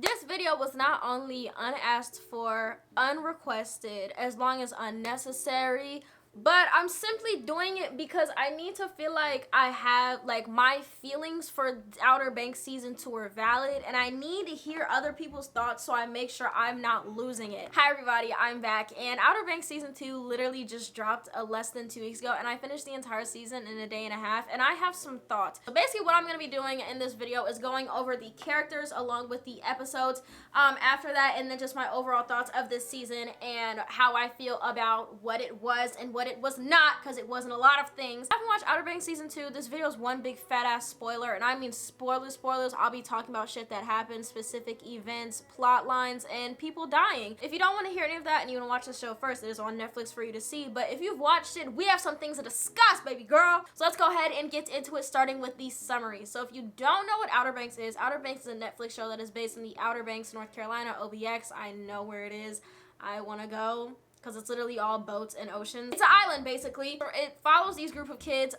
This video was not only unasked for, unrequested, as long as unnecessary, but I'm simply doing it because I need to feel like I have, like, my feelings for Outer Banks season 2 are valid, and I need to hear other people's thoughts so I make sure I'm not losing it. Hi everybody, I'm back, and Outer Banks season 2 literally just dropped less than 2 weeks ago, and I finished the entire season in a day and a half, and I have some thoughts. So basically what I'm going to be doing in this video is going over the characters along with the episodes after that, and then just my overall thoughts of this season and how I feel about what it was and what it was not, because it wasn't a lot of things. If you haven't watched Outer Banks season 2, this video is one big fat ass spoiler, and I mean spoilers. I'll be talking about shit that happened, specific events, plot lines, and people dying. If you don't want to hear any of that and you want to watch the show first, it is on Netflix for you to see, but if you've watched it, we have some things to discuss, baby girl. So let's go ahead and get into it, starting with the summary. So if you don't know what Outer Banks is a Netflix show that is based in the Outer Banks, North Carolina, OBX. I know where it is. I want to go, because it's literally all boats and oceans. It's an island, basically. It follows these group of kids,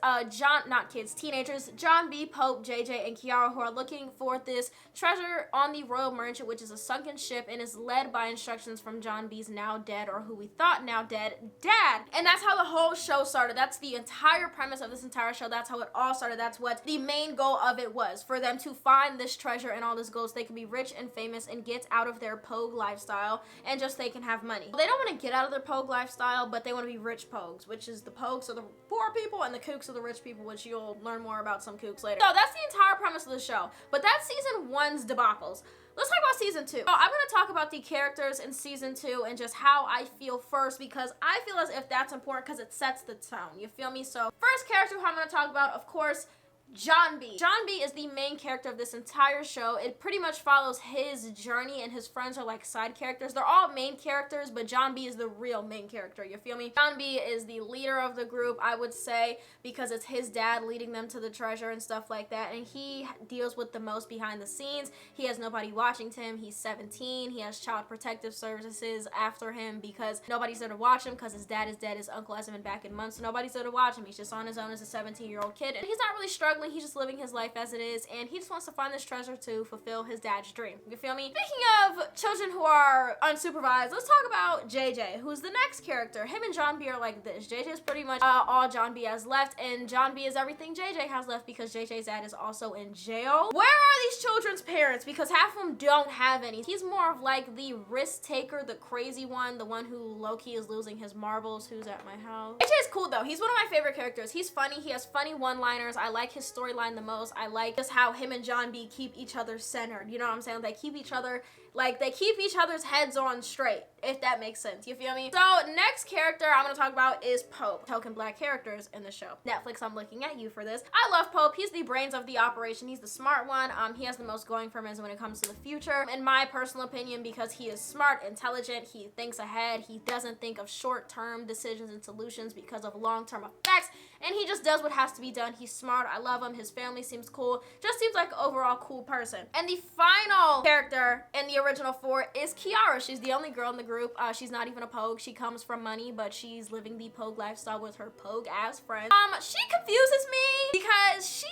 teenagers, John B, Pope, JJ, and Kiara, who are looking for this treasure on the Royal Merchant, which is a sunken ship, and is led by instructions from John B's now dead, or who we thought now dead, dad. And that's how the whole show started. That's the entire premise of this entire show. That's how it all started. That's what the main goal of it was, for them to find this treasure and all this gold so they can be rich and famous and get out of their pogue lifestyle, and just they can have money. They don't want to get out of their pogue lifestyle, but they want to be rich pogues, which is the pogues are the poor people and the kooks are the rich people, which you'll learn more about some kooks later. So that's the entire premise of the show, but that's season 1's debacles. Let's talk about season 2. So I'm going to talk about the characters in season 2 and just how I feel first, because I feel as if that's important because it sets the tone. You feel me? So first character who I'm going to talk about, of course, John B. John B is the main character of this entire show. It pretty much follows his journey, and his friends are like side characters. They're all main characters, but John B is the real main character, you feel me? John B is the leader of the group, I would say, because it's his dad leading them to the treasure and stuff like that, and he deals with the most behind the scenes. He has nobody watching him. He's 17. He has child protective services after him because nobody's there to watch him because his dad is dead. His uncle hasn't been back in months, so nobody's there to watch him. He's just on his own as a 17-year-old kid, and he's not really struggling. He's just living his life as it is, and he just wants to find this treasure to fulfill his dad's dream. You feel me? Speaking of children who are unsupervised, let's talk about JJ, who's the next character. Him and John B are like this. JJ is pretty much all John B has left, and John B is everything JJ has left because JJ's dad is also in jail. Where are these children's parents? Because half of them don't have any. He's more of like the risk taker, the crazy one, the one who low-key is losing his marbles, who's at my house. JJ is cool though. He's one of my favorite characters. He's funny. He has funny one-liners. I like his storyline the most. I like just how him and John B keep each other centered. You know what I'm saying? They keep each other, like, they keep each other's heads on straight, if that makes sense. You feel me? So next character I'm gonna talk about is Pope. Token black characters in the show. Netflix, I'm looking at you for this. I love Pope. He's the brains of the operation. He's the smart one. He has the most going for him as when it comes to the future, in my personal opinion, because he is smart, intelligent, he thinks ahead, he doesn't think of short-term decisions and solutions because of long-term effects, and he just does what has to be done. He's smart. I love him. His family seems cool. Just seems like an overall cool person. And the final character in the original 4 is Kiara. She's the only girl in the group. She's not even a pogue. She comes from money, but she's living the pogue lifestyle with her pogue ass friends. She confuses me because she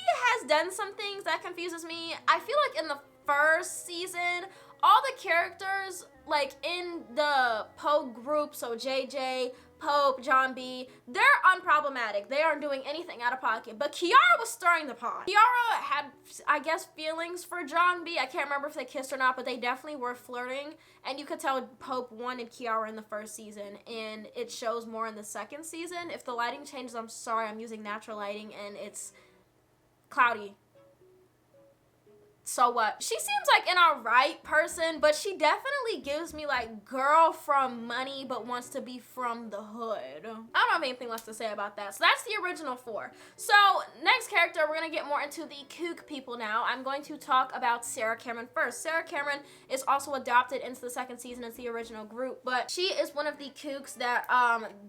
has done some things that confuses me. I feel like in the first season, all the characters like in the pogue group, so JJ, Pope, John B, they're unproblematic. They aren't doing anything out of pocket. But Kiara was stirring the pot. Kiara had, I guess, feelings for John B. I can't remember if they kissed or not, but they definitely were flirting. And you could tell Pope wanted Kiara in the first season, and it shows more in the second season. If the lighting changes, I'm sorry. I'm using natural lighting, and it's cloudy. So what? She seems like an alright person, but she definitely gives me like girl from money but wants to be from the hood. I don't have anything left to say about that. So that's the original 4. So next character, we're gonna get more into the kook people now. I'm going to talk about Sarah Cameron first. Sarah Cameron is also adopted into the second season as the original group, but she is one of the kooks that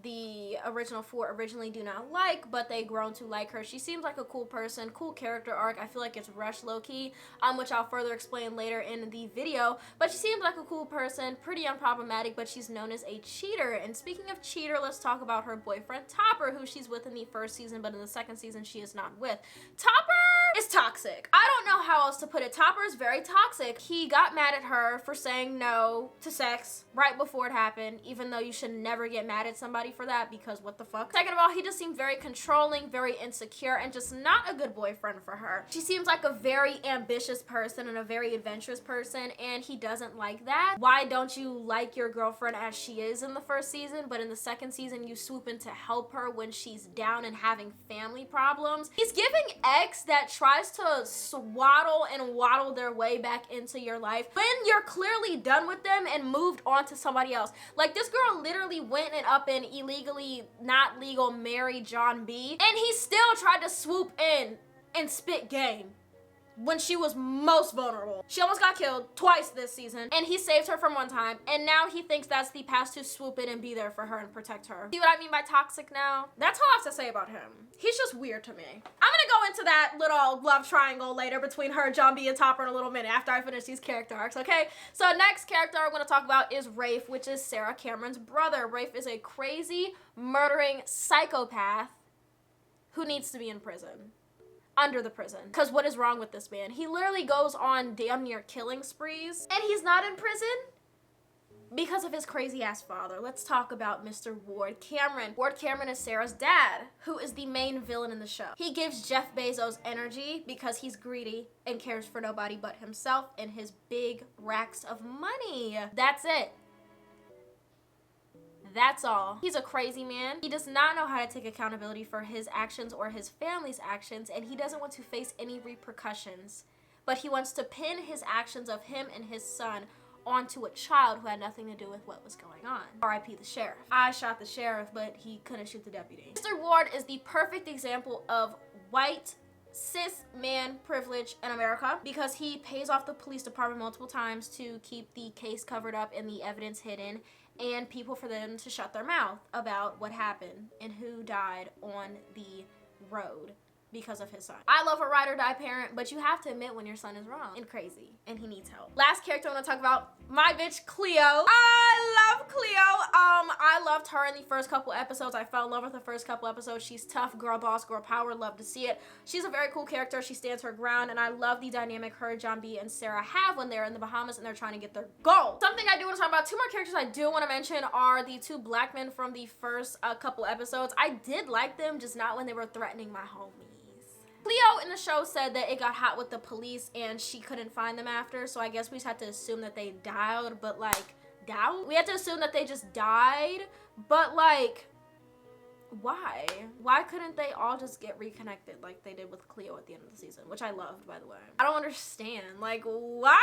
the original 4 originally do not like, but they grown to like her. She seems like a cool person, cool character arc. I feel like it's rushed low-key, which I'll further explain later in the video, but she seems like a cool person, pretty unproblematic, but she's known as a cheater. And speaking of cheater, let's talk about her boyfriend Topper, who she's with in the first season, but in the second season she is not with. Topper is toxic. I don't know how else to put it. Topper is very toxic. He got mad at her for saying no to sex right before it happened, even though you should never get mad at somebody for that, because what the fuck? Second of all, he just seemed very controlling, very insecure, and just not a good boyfriend for her. She seems like a very ambitious person and a very adventurous person, and he doesn't like that. Why don't you like your girlfriend as she is in the first season, but in the second season you swoop in to help her when she's down and having family problems? He's giving ex that tries to swaddle and waddle their way back into your life when you're clearly done with them and moved on to somebody else. Like, this girl literally went and up and illegally, not legal, married John B, and he still tried to swoop in and spit game when she was most vulnerable. She almost got killed twice this season, and he saved her from one time, and now he thinks that's the pass to swoop in and be there for her and protect her. See what I mean by toxic now? That's all I have to say about him. He's just weird to me. I'm gonna go into that little love triangle later between her, John B, and Topper in a little minute after I finish these character arcs, okay? So next character I'm gonna talk about is Rafe, which is Sarah Cameron's brother. Rafe is a crazy, murdering psychopath who needs to be in prison. Under the prison. Because what is wrong with this man? He literally goes on damn near killing sprees, and he's not in prison because of his crazy ass father. Let's talk about Mr. Ward Cameron. Ward Cameron is Sarah's dad, who is the main villain in the show. He gives Jeff Bezos energy because he's greedy and cares for nobody but himself and his big racks of money. That's it. That's all. He's a crazy man. He does not know how to take accountability for his actions or his family's actions, and he doesn't want to face any repercussions. But he wants to pin his actions of him and his son onto a child who had nothing to do with what was going on. R.I.P. the sheriff. I shot the sheriff, but he couldn't shoot the deputy. Mr. Ward is the perfect example of white cis man privilege in America because he pays off the police department multiple times to keep the case covered up and the evidence hidden, and people for them to shut their mouth about what happened and who died on the road because of his son. I love a ride or die parent, but you have to admit when your son is wrong and crazy and he needs help. Last character I want to talk about, my bitch Cleo. I love Cleo. I loved her in the first couple episodes. I fell in love with the first couple episodes. She's tough, girl boss, girl power, love to see it. She's a very cool character. She stands her ground, and I love the dynamic her, John B, and Sarah have when they're in the Bahamas and they're trying to get their goal. Something I do want to talk about, two more characters I do want to mention are the two black men from the first couple episodes. I did like them, just not when they were threatening my homies. Cleo in the show said that it got hot with the police and she couldn't find them after, so I guess we just had to assume that they died, but like, we had to assume that they just died, but like, why? Why couldn't they all just get reconnected like they did with Cleo at the end of the season, which I loved, by the way. I don't understand, like, why?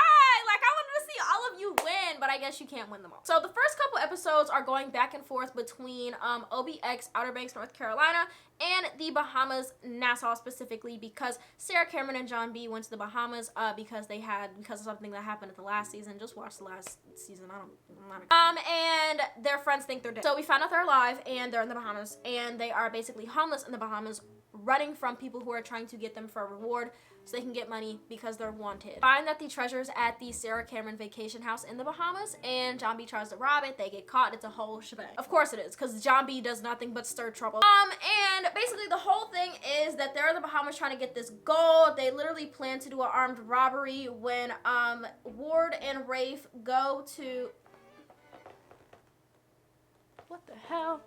Like, I wanted to see all of you win, but I guess you can't win them all. So the first couple episodes are going back and forth between OBX, Outer Banks, North Carolina, and the Bahamas, Nassau specifically, because Sarah Cameron and John B went to the Bahamas because of something that happened at the last season. Just watch the last season. And their friends think they're dead. So we found out they're alive and they're in the Bahamas, and they are basically homeless in the Bahamas, running from people who are trying to get them for a reward so they can get money because they're wanted. Find that the treasure's at the Sarah Cameron vacation house in the Bahamas, and John B tries to rob it. They get caught. It's a whole shebang. Of course it is, because John B does nothing but stir trouble. And basically the whole thing is that they're in the Bahamas trying to get this gold. They literally plan to do an armed robbery when Ward and Rafe go to... What the hell?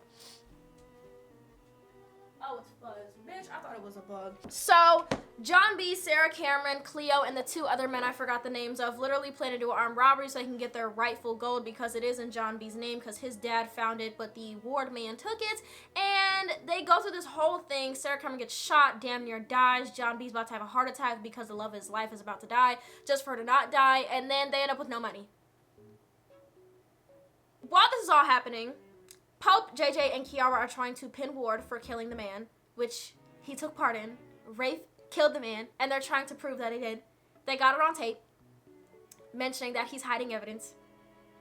Oh, it's fuzz. Bitch, I thought it was a bug. So, John B, Sarah Cameron, Cleo, and the two other men I forgot the names of literally plan to do an armed robbery so they can get their rightful gold, because it is in John B's name because his dad found it, but the Ward man took it. And they go through this whole thing. Sarah Cameron gets shot, damn near dies. John B's about to have a heart attack because the love of his life is about to die, just for her to not die. And then they end up with no money. While this is all happening, Pope, JJ, and Kiara are trying to pin Ward for killing the man, which he took part in. Rafe killed the man, and they're trying to prove that he did. They got it on tape, mentioning that he's hiding evidence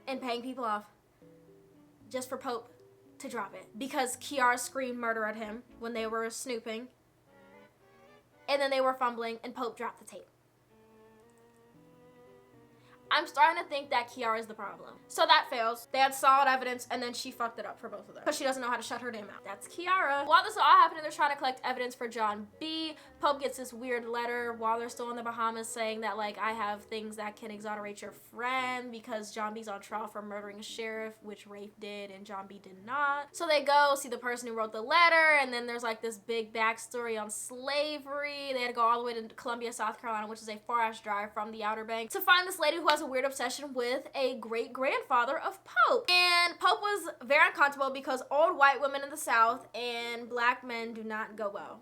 and paying people off just for Pope to drop it, because Kiara screamed murder at him when they were snooping, and then they were fumbling, and Pope dropped the tape. I'm starting to think that Kiara is the problem. So that fails. They had solid evidence, and then she fucked it up for both of them because she doesn't know how to shut her damn mouth. That's Kiara. While this is all happening, they're trying to collect evidence for John B. Pope gets this weird letter while they're still in the Bahamas saying that, like, I have things that can exonerate your friend because John B's on trial for murdering a sheriff, which Rafe did and John B did not. So they go see the person who wrote the letter, and then there's like this big backstory on slavery. They had to go all the way to Columbia, South Carolina, which is a far-ass drive from the Outer Banks, to find this lady who has a weird obsession with a great-grandfather of Pope. And Pope was very uncomfortable because old white women in the South and black men do not go well.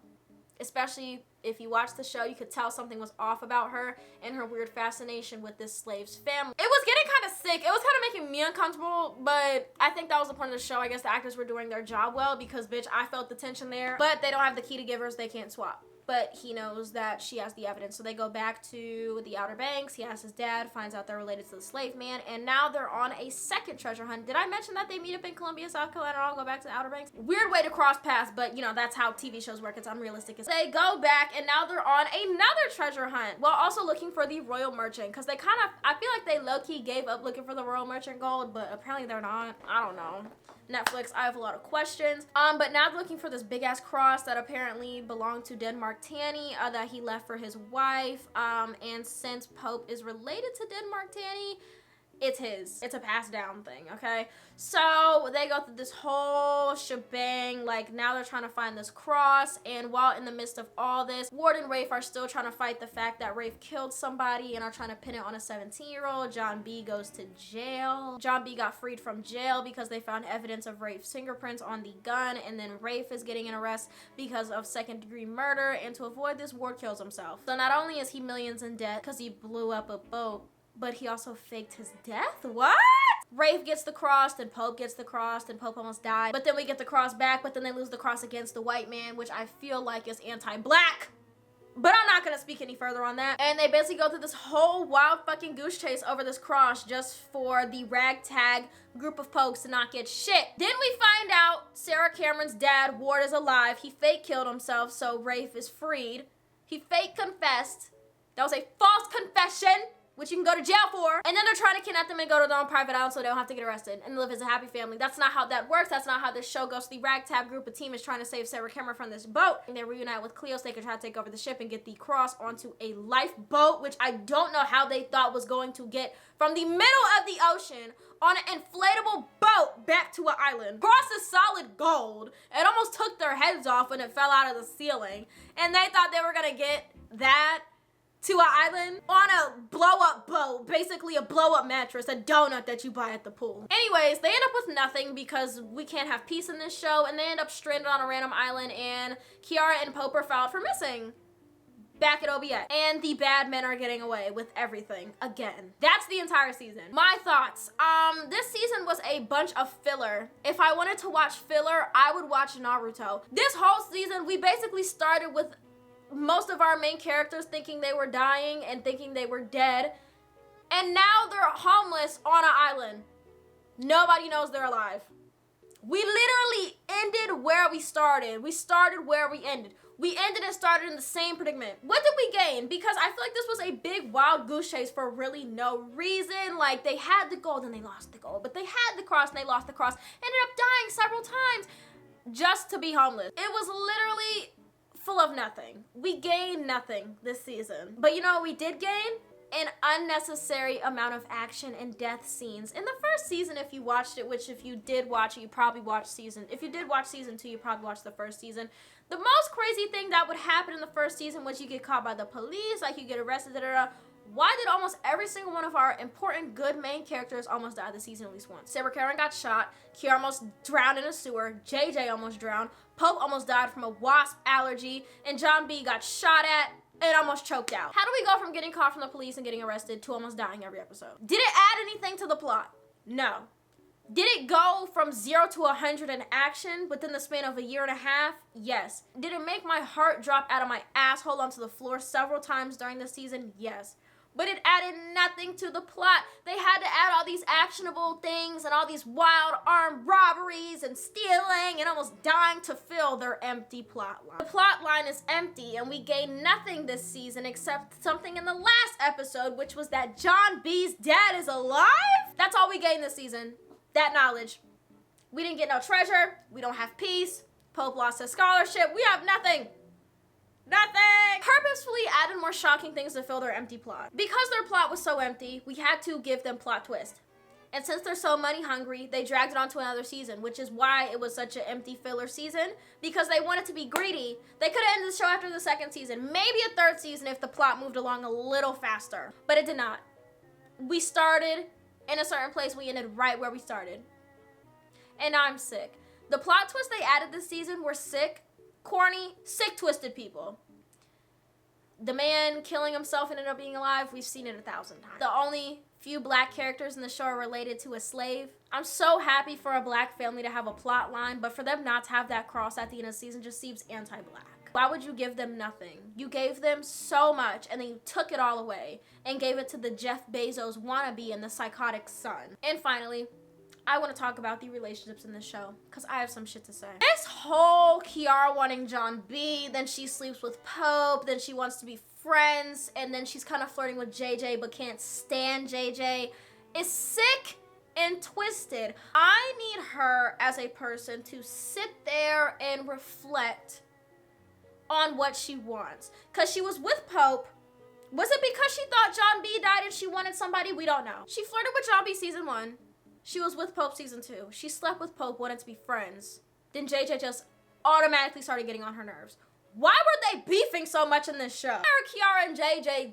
Especially if you watch the show, you could tell something was off about her and her weird fascination with this slave's family. It was getting kind of sick. It was kind of making me uncomfortable, but I think that was the point of the show. I guess the actors were doing their job well because, bitch, I felt the tension there. But they don't have the key to givers. They can't swap. But he knows that she has the evidence. So they go back to the Outer Banks. He asks his dad, finds out they're related to the slave man, and now they're on a second treasure hunt. Did I mention that they meet up in Columbia, South Carolina, and all go back to the Outer Banks? Weird way to cross paths, but you know, that's how TV shows work. It's unrealistic. They go back, and now they're on another treasure hunt while also looking for the Royal Merchant, because they kind of, I feel like they low-key gave up looking for the Royal Merchant gold, but apparently they're not. I don't know. Netflix, I have a lot of questions. But now they're looking for this big ass cross that apparently belonged to Denmark Tanny, that he left for his wife. And since Pope is related to Denmark Tanny, it's his. It's a passed down thing, okay? So they go through this whole shebang. Like, now they're trying to find this cross, and while in the midst of all this, Ward and Rafe are still trying to fight the fact that Rafe killed somebody and are trying to pin it on a 17-year-old. John B goes to jail. John B got freed from jail because they found evidence of Rafe's fingerprints on the gun, and then Rafe is getting an arrest because of second-degree murder, and to avoid this, Ward kills himself. So not only is he millions in debt because he blew up a boat, but he also faked his death? What? Rafe gets the cross, then Pope gets the cross, then Pope almost died. But then we get the cross back, but then they lose the cross against the white man, which I feel like is anti-black. But I'm not gonna speak any further on that. And they basically go through this whole wild fucking goose chase over this cross just for the ragtag group of folks to not get shit. Then we find out Sarah Cameron's dad, Ward, is alive. He fake killed himself, so Rafe is freed. He fake confessed. That was a false confession, which you can go to jail for. And then they're trying to kidnap them and go to their own private island so they don't have to get arrested and live as a happy family. That's not how that works. That's not how this show goes. The ragtag group of team is trying to save Sarah Cameron from this boat. And they reunite with Cleo so they can try to take over the ship and get the cross onto a lifeboat, which I don't know how they thought was going to get from the middle of the ocean on an inflatable boat back to an island. Cross is solid gold. It almost took their heads off when it fell out of the ceiling. And they thought they were gonna get that to an island on a blow-up boat, basically a blow-up mattress, a donut that you buy at the pool. Anyways, they end up with nothing because we can't have peace in this show, and they end up stranded on a random island, and Kiara and Pope are filed for missing back at OBX. And the bad men are getting away with everything again. That's the entire season. My thoughts. This season was a bunch of filler. If I wanted to watch filler, I would watch Naruto. This whole season, we basically started with most of our main characters thinking they were dying and thinking they were dead. And now they're homeless on an island. Nobody knows they're alive. We literally ended where we started. We started where we ended. We ended and started in the same predicament. What did we gain? Because I feel like this was a big wild goose chase for really no reason. Like, they had the gold and they lost the gold. But they had the cross and they lost the cross. Ended up dying several times just to be homeless. It was literally full of nothing. We gained nothing this season. But you know what we did gain? An unnecessary amount of action and death scenes. In the first season, if you watched it, which if you did watch it, you probably watched season. If you did watch season 2, you probably watched the first season. The most crazy thing that would happen in the first season was you get caught by the police, like you get arrested, da-da-da. Why did almost every single one of our important good main characters almost die this season at least once? Sarah Karen got shot, Kiara almost drowned in a sewer, JJ almost drowned, Pope almost died from a wasp allergy, and John B got shot at and almost choked out. How do we go from getting caught from the police and getting arrested to almost dying every episode? Did it add anything to the plot? No. Did it go from 0 to 100 in action within the span of a year and a half? Yes. Did it make my heart drop out of my asshole onto the floor several times during the season? Yes. but it added nothing to the plot. They had to add all these actionable things and all these wild armed robberies and stealing and almost dying to fill their empty plot line. The plot line is empty, and we gained nothing this season except something in the last episode, which was that John B's dad is alive. That's all we gained this season. That knowledge. We didn't get no treasure. We don't have peace. Pope lost his scholarship. We have nothing. Nothing! Purposefully added more shocking things to fill their empty plot. Because their plot was so empty, we had to give them plot twist. And since they're so money hungry, they dragged it on to another season, which is why it was such an empty filler season, because they wanted to be greedy. They could have ended the show after the second season, maybe a third season if the plot moved along a little faster. But it did not. We started in a certain place, we ended right where we started. And now I'm sick. The plot twists they added this season were sick, corny, sick, twisted people. The man killing himself and ended up being alive, we've seen it 1,000 times. The only few black characters in the show are related to a slave. I'm so happy for a black family to have a plot line, but for them not to have that cross at the end of the season just seems anti-black. Why would you give them nothing? You gave them so much, and then you took it all away and gave it to the Jeff Bezos wannabe and the psychotic son. And finally, I want to talk about the relationships in this show, because I have some shit to say. This whole Kiara wanting John B, then she sleeps with Pope, then she wants to be friends, and then she's kind of flirting with JJ but can't stand JJ, is sick and twisted. I need her as a person to sit there and reflect on what she wants. Because she was with Pope. Was it because she thought John B died and she wanted somebody? We don't know. She flirted with John B season 1. She was with Pope season 2. She slept with Pope, wanted to be friends. Then JJ just automatically started getting on her nerves. Why were they beefing so much in this show? Kiara and JJ,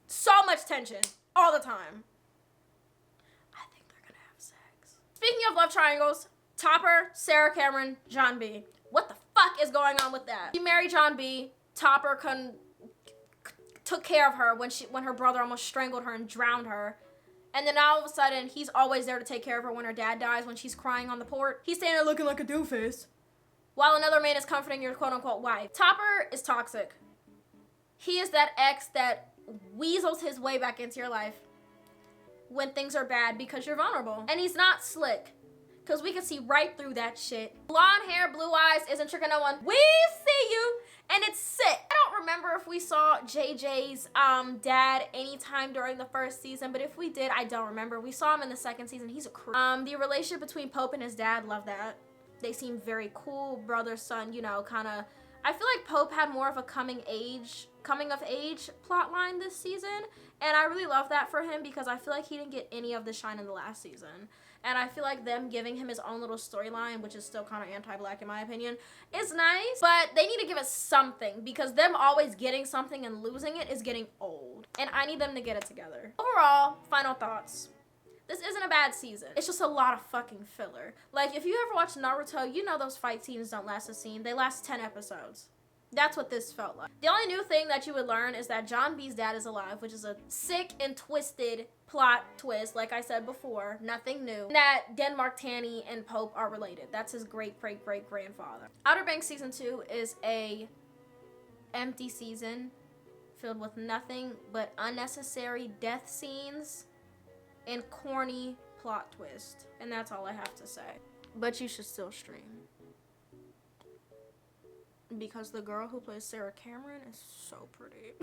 so much tension all the time. I think they're gonna have sex. Speaking of love triangles, Topper, Sarah Cameron, John B. What the fuck is going on with that? She married John B. Topper took care of her when her brother almost strangled her and drowned her. And then all of a sudden, he's always there to take care of her when her dad dies, when she's crying on the port. He's standing there looking like a doofus, while another man is comforting your quote-unquote wife. Topper is toxic. He is that ex that weasels his way back into your life when things are bad because you're vulnerable. And he's not slick, because we can see right through that shit. Blonde hair, blue eyes, isn't tricking no one. We see you, and it's sick. I don't remember if we saw JJ's dad anytime during the first season, but if we did, I don't remember. We saw him in the second season. He's a creep. The relationship between Pope and his dad, love that. They seem very cool, brother, son, you know, kind of. I feel like Pope had more of a coming of age plot line this season, and I really love that for him because I feel like he didn't get any of the shine in the last season. And I feel like them giving him his own little storyline, which is still kind of anti-black in my opinion, is nice. But they need to give us something, because them always getting something and losing it is getting old. And I need them to get it together. Overall, final thoughts. This isn't a bad season. It's just a lot of fucking filler. Like, if you ever watch Naruto, you know those fight scenes don't last a scene. They last 10 episodes. That's what this felt like. The only new thing that you would learn is that John B's dad is alive, which is a sick and twisted plot twist, like I said before, nothing new. And that Denmark Tanny and Pope are related. That's his great-great-great-grandfather. Outer Banks Season 2 is a empty season filled with nothing but unnecessary death scenes and corny plot twist. And that's all I have to say. But you should still stream. Because the girl who plays Sarah Cameron is so pretty.